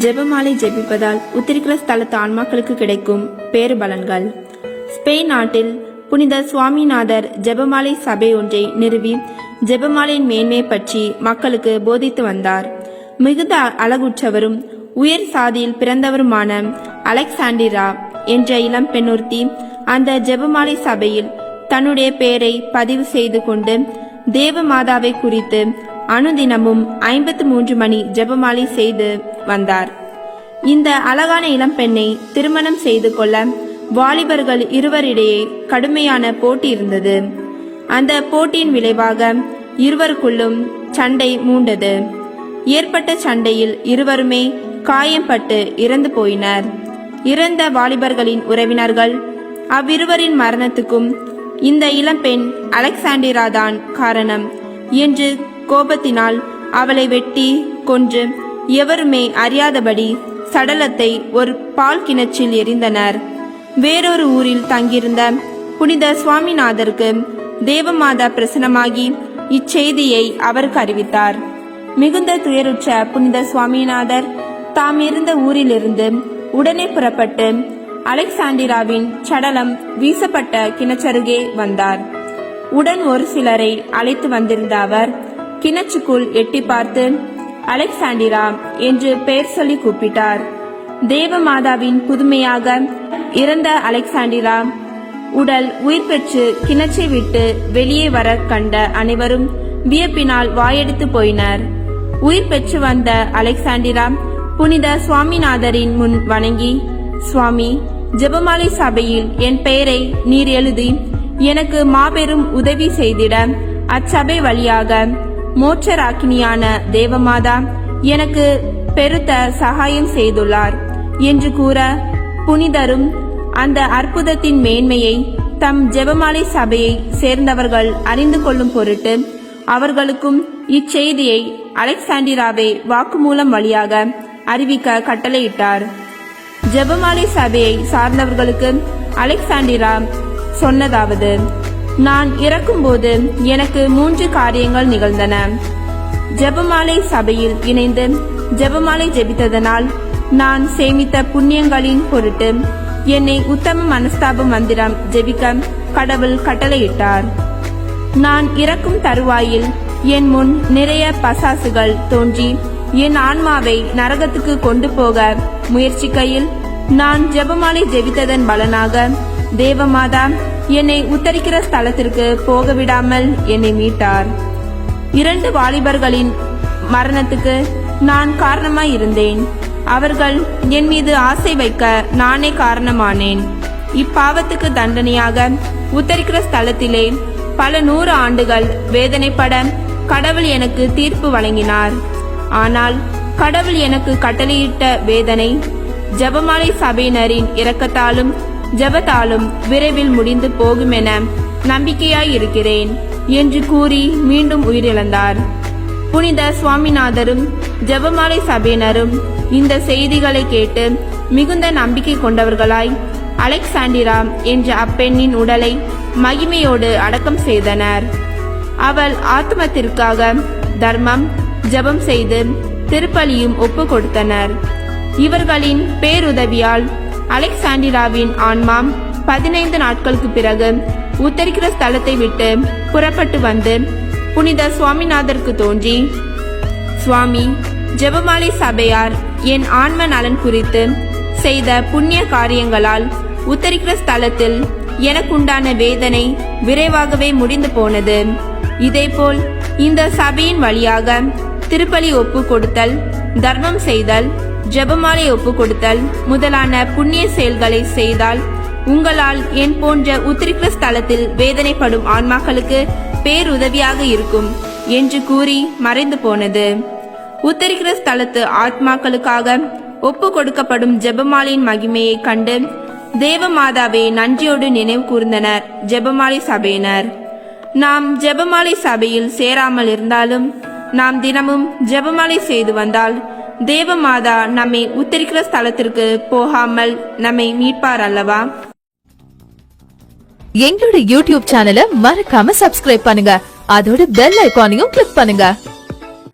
ஜெபமாலை ஜெபிப்பதால் உத்திரிக்கிற ஸ்தலத்து ஆன்மாக்களுக்கு கிடைக்கும் பேறு பலன்கள். ஸ்பெயின் நாட்டில் புனித சுவாமிநாதர் ஜெபமாலை சபை ஒன்றை நிறுவி ஜெபமாலையின் மேன்மை பற்றி மக்களுக்கு போதித்து வந்தார். மிகுந்த அழகுற்றவரும் உயர் சாதியில் பிறந்தவருமான அலெக்சாண்டிரா என்ற இளம் பெண்ணொருத்தி அந்த ஜெபமாலை சபையில் தன்னுடைய பெயரை பதிவு செய்து கொண்டு தேவ மாதாவை குறித்து அனுதினமும் 53 மணி ஜெபமாலை செய்து வந்தார். இந்த அழகான இளம் பெண்ணை திருமணம் செய்து கொள்ள வாலிபர்கள் இருவரிடையே கடுமையான போட்டி இருந்தது. அந்த போட்டியின் விளைவாக இருவருக்குள்ளும் சண்டை மூண்டது. ஏற்பட்ட சண்டையில் இருவருமே காயம்பட்டு இறந்து போயினர். இறந்த வாலிபர்களின் உறவினர்கள் அவ்விருவரின் மரணத்துக்கும் இந்த இளம்பெண் அலெக்சாண்டிரா தான் காரணம் என்று கோபத்தினால் அவளை வெட்டி கொன்று எவருமே அறியாதபடி சடலத்தை ஒரு பால் கிணற்றில் எறிந்தனர். வேறொரு ஊரில் தங்கியிருந்த புனித சுவாமிநாதருக்கு தேவமாதா பிரசன்னமாகி இச்செய்தியை அவருக்கு அறிவித்தார். மிகுந்த துயருற்ற புனித சுவாமிநாதர் தாம் இருந்த ஊரிலிருந்து உடனே புறப்பட்டு அலெக்சாண்டிராவின் சடலம் வீசப்பட்ட கிணற்றருகே வந்தார். உடன் ஒரு சிலரை அழைத்து வந்திருந்த அவர் கிணற்றுக்குள் எட்டி பார்த்து அலெக்சாண்டிரா என்று பெயர் சொல்லி கூப்பிட்டார். தேவமாதாவின் புதுமையாக இறந்த அலெக்சாண்டிரா உடல் உயிர் பெற்று கிணற்றை விட்டு வெளியே வர கண்ட அனைவரும் வியப்பினால் வாயெடுத்து போயினர். உயிர் பெற்று வந்த அலெக்சாண்டிரா புனித சுவாமிநாதரின் முன் வணங்கி, சுவாமி, ஜெபமாலை சபையில் என் பெயரை நீர் எழுதி எனக்கு மாபெரும் உதவி செய்திட அச்சபை வழியாக மோட்சராக்கினியான தேவமாதா எனக்கு பெருத்த சகாயம் செய்துள்ளார் என்று கூற, புனிதரும் அந்த அற்புதத்தின் மேன்மையை தம் ஜெபமாலை சபையை சேர்ந்தவர்கள் அறிந்து கொள்ளும் பொருட்டு அவர்களுக்கும் இச்செய்தியை அலெக்சாண்டிராவை வாக்குமூலம் வழியாக அறிவிக்க கட்டளையிட்டார். ஜெபமாலை சபையை சார்ந்தவர்களுக்கு அலெக்சாண்டிரா சொன்னதாவது: நான் இறக்கும்போது எனக்கு 3 காரியங்கள் நிகழ்ந்தன. ஜெபமாலை சபையில் இணைந்து ஜெபமாலை ஜெபித்ததனால் நான் சேமித்த புண்ணியங்களின் பொருட்டு என்னை உத்தம மனஸ்தாப மந்திரம் ஜெபிக்க கடவுள் கட்டளையிட்டார். நான் இறக்கும் தருவாயில் என் முன் நிறைய பசாசுகள் தோன்றி என் ஆன்மாவை நரகத்துக்கு கொண்டு போக முயற்சிக்கையில் நான் ஜெபமாலை ஜெபித்ததன் பலனாக தேவமாதா என்னை உத்தரிக்கிற ஸ்தலத்திற்கு போக விடாமல் என்னை மீட்டார். 2 வாலிபர்களின் மரணத்துக்கு நான் காரணமாய் இருந்தேன். அவர்கள் என் மீது ஆசை வைக்க நானே காரணமானேன். இப்பாவத்துக்கு தண்டனையாக உத்தரிக்கிற ஸ்தலத்திலே பல 100 ஆண்டுகள் வேதனைப்பட கடவுள் எனக்கு தீர்ப்பு வழங்கினார். ஆனால் கடவுள் எனக்கு கட்டளையிட்ட வேதனை ஜெபமாலை சபையினரின் இரக்கத்தாலும் ஜெபத்தாலும் விரைவில் முடிந்து போகும் என நம்பிக்கையாயிருக்கிறேன் என்று கூறி மீண்டும் உயிரிழந்தார். புனித சுவாமிநாதரும் ஜெபமாலை சபையினரும் இந்த செய்திகளை கேட்டு மிகுந்த நம்பிக்கை கொண்டவர்களாய் அலெக்சாண்டிரா என்ற அப்பெண்ணின் உடலை மகிமையோடு அடக்கம் செய்தனர். அவள் ஆத்மத்திற்காக தர்மம் ஜெபம் செய்து திருப்பலியும் ஒப்பு கொடுத்தனர். இவர்களின் பேருதவியால் அலெக்சாண்டிராவின் ஆன்மா 15 நாட்களுக்கு பிறகு உத்தரிக்கிற ஸ்தலத்தை விட்டு புறப்பட்டு வந்து புனித சுவாமிநாதருக்கு தோன்றி, சுவாமி, ஜெபமாலை சபையார் என் ஆன்ம நலன் குறித்து செய்த புண்ணிய காரியங்களால் உத்தரிக்கிற ஸ்தலத்தில் எனக்குண்டான வேதனை விரைவாகவே முடிந்து போனது. இதேபோல் இந்த சபையின் வழியாக திருப்பலி ஒப்பு கொடுத்தல், தர்மம் செய்தல், ஜெபமாலை ஒப்பு கொடுத்தல் முதலான புண்ணிய செயல்களை செய்தால் உங்களால் என் போன்ற உத்திரிக்கிற ஸ்தலத்தில் வேதனைப்படும் ஆன்மாக்களுக்கு பேருதவியாக இருக்கும் என்று கூறி மறைந்து போனது. உத்தரிக்கிற ஸ்தலத்து ஆத்மாக்களுக்காக ஒப்பு கொடுக்கப்படும் ஜெபமாலையின் மகிமையை கண்டு தேவமாதாவை நன்றியோடு நினைவு கூர்ந்தனர் ஜெபமாலை சபையினர். நாம் ஜெபமாலை சபையில் சேராமல் இருந்தாலும் நாம் தினமும் ஜெபமாலை செய்து வந்தால் தேவமாதா நம்மை உத்தரிக்கிற ஸ்தலத்திற்கு போகாமல் நம்மை மீட்பார் அல்லவா? எங்களுடைய யூடியூப் சேனலை மறக்காம சப்ஸ்கிரைப் பண்ணுங்க. அதோட பெல் ஐகானையும் கிளிக் பண்ணுங்க.